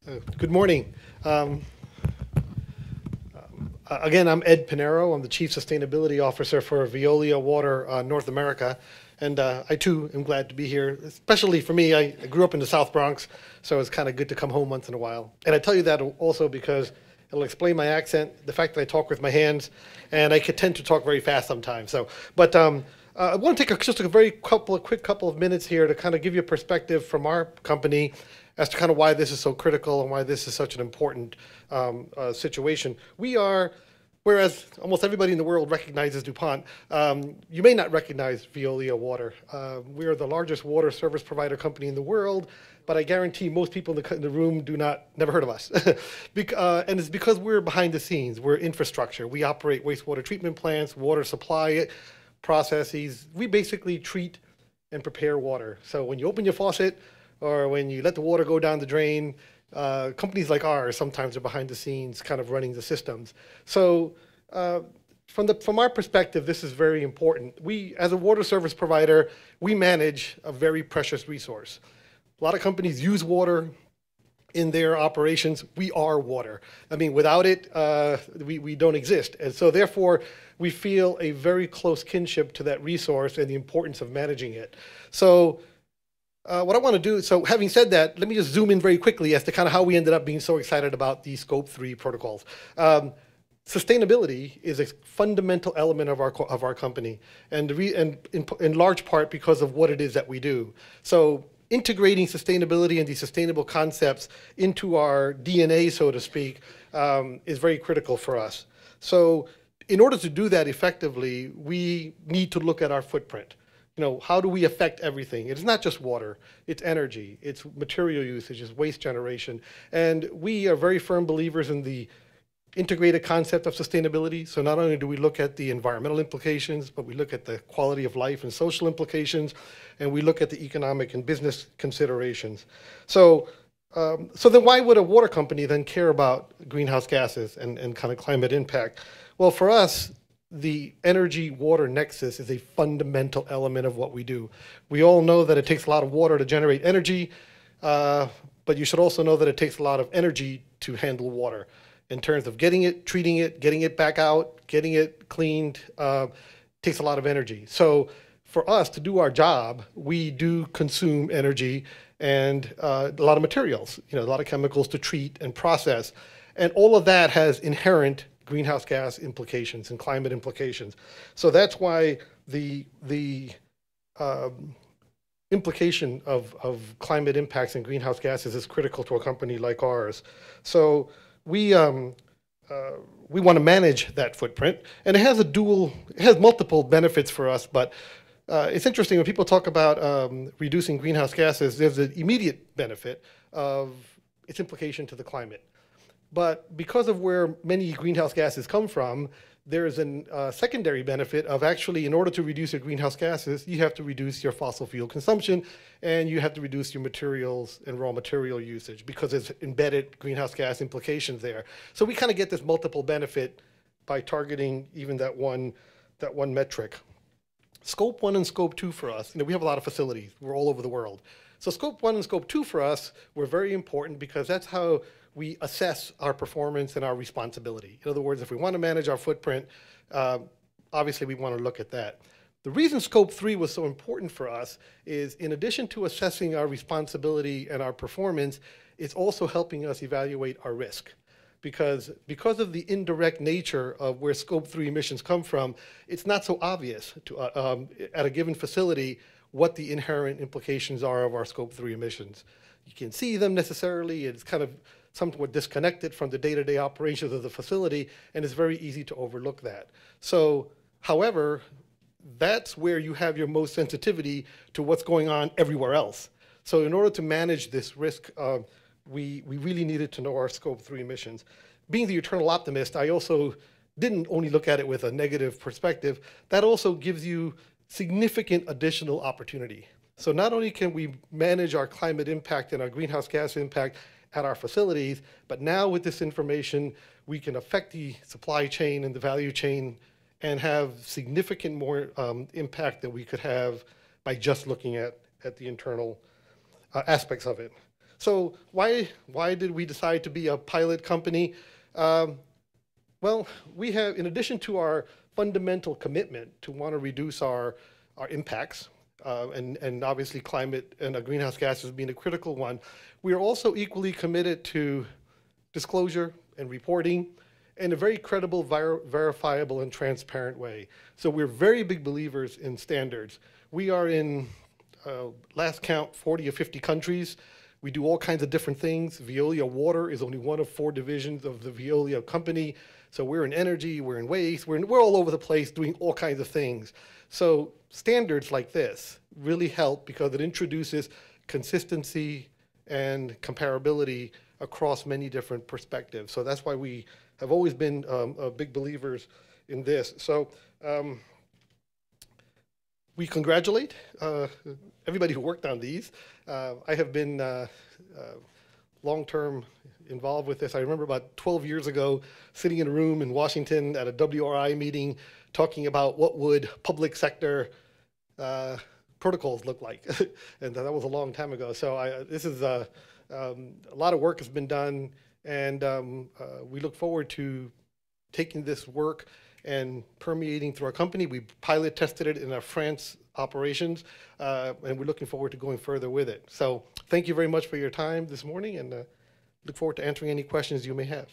Good morning. Again, I'm Ed Piñero. I'm the Chief Sustainability Officer for Veolia Water North America. And I too am glad to be here, especially for me. I grew up in the South Bronx, so it's kind of good to come home once in a while. And I tell you that also because it'll explain my accent, the fact that I talk with my hands, and I could tend to talk very fast sometimes. I want to take just a quick couple of minutes here to kind of give you a perspective from our company as to kind of why this is so critical and why this is such an important situation. Whereas almost everybody in the world recognizes DuPont, you may not recognize Veolia Water. We are the largest water service provider company in the world, but I guarantee most people in the room never heard of us. And it's because we're behind the scenes. We're infrastructure. We operate wastewater treatment plants, water supply processes. We basically treat and prepare water. So when you open your faucet or when you let the water go down the drain, companies like ours sometimes are behind the scenes kind of running the systems. So from our perspective, this is very important. We, as a water service provider, we manage a very precious resource. A lot of companies use water in their operations. We are water. I mean, without it, we don't exist. And so therefore, we feel a very close kinship to that resource and the importance of managing it. So what I want to do, so having said that, let me just zoom in very quickly as to kind of how we ended up being so excited about these Scope 3 protocols. Sustainability is a fundamental element of our company, and in large part because of what it is that we do. So integrating sustainability and these sustainable concepts into our DNA, so to speak, is very critical for us. So in order to do that effectively, we need to look at our footprint. How do we affect everything? It's not just water, it's energy, it's material usage, it's waste generation. And we are very firm believers in the integrated concept of sustainability. So not only do we look at the environmental implications, but we look at the quality of life and social implications, and we look at the economic and business considerations. So then why would a water company then care about greenhouse gases and kind of climate impact? Well, for us, the energy-water nexus is a fundamental element of what we do. We all know that it takes a lot of water to generate energy, but you should also know that it takes a lot of energy to handle water in terms of getting it, treating it, getting it back out, getting it cleaned, takes a lot of energy. So for us to do our job, we do consume energy and a lot of materials, a lot of chemicals to treat and process. And all of that has inherent greenhouse gas implications and climate implications. So that's why the implication of climate impacts and greenhouse gases is critical to a company like ours. So we want to manage that footprint, and it has multiple benefits for us, but it's interesting when people talk about reducing greenhouse gases, there's an immediate benefit of its implication to the climate. But because of where many greenhouse gases come from, there's a secondary benefit of actually, in order to reduce your greenhouse gases, you have to reduce your fossil fuel consumption, and you have to reduce your materials and raw material usage because there's embedded greenhouse gas implications there. So we kind of get this multiple benefit by targeting even that one metric. Scope 1 and Scope 2 for us, we have a lot of facilities. We're all over the world. So Scope 1 and Scope 2 for us were very important because that's how we assess our performance and our responsibility. In other words, if we want to manage our footprint, obviously we want to look at that. The reason Scope 3 was so important for us is, in addition to assessing our responsibility and our performance, it's also helping us evaluate our risk. Because of the indirect nature of where Scope 3 emissions come from, it's not so obvious to, at a given facility what the inherent implications are of our Scope 3 emissions. You can see them necessarily, it's kind of somewhat disconnected from the day-to-day operations of the facility, and it's very easy to overlook that. So, however, that's where you have your most sensitivity to what's going on everywhere else. So in order to manage this risk, we really needed to know our Scope 3 emissions. Being the eternal optimist, I also didn't only look at it with a negative perspective. That also gives you significant additional opportunity. So not only can we manage our climate impact and our greenhouse gas impact at our facilities, but now with this information, we can affect the supply chain and the value chain and have significant more impact than we could have by just looking at the internal aspects of it. So why did we decide to be a pilot company? Well, we have, in addition to our fundamental commitment to want to reduce our impacts, and obviously climate and greenhouse gases being a critical one, we are also equally committed to disclosure and reporting in a very credible, verifiable, and transparent way. So we're very big believers in standards. We are in, last count, 40 or 50 countries. We do all kinds of different things. Veolia Water is only one of 4 divisions of the Veolia company. So we're in energy, we're in waste, we're all over the place doing all kinds of things. So standards like this really help because it introduces consistency and comparability across many different perspectives. So that's why we have always been big believers in this. So we congratulate everybody who worked on these. I have been long-term involved with this. I remember about 12 years ago sitting in a room in Washington at a WRI meeting talking about what would public sector protocols look like. And that was a long time ago. So this is a lot of work has been done, and we look forward to taking this work and permeating through our company. We pilot tested it in our France operations, and we're looking forward to going further with it. So thank you very much for your time this morning, and look forward to answering any questions you may have.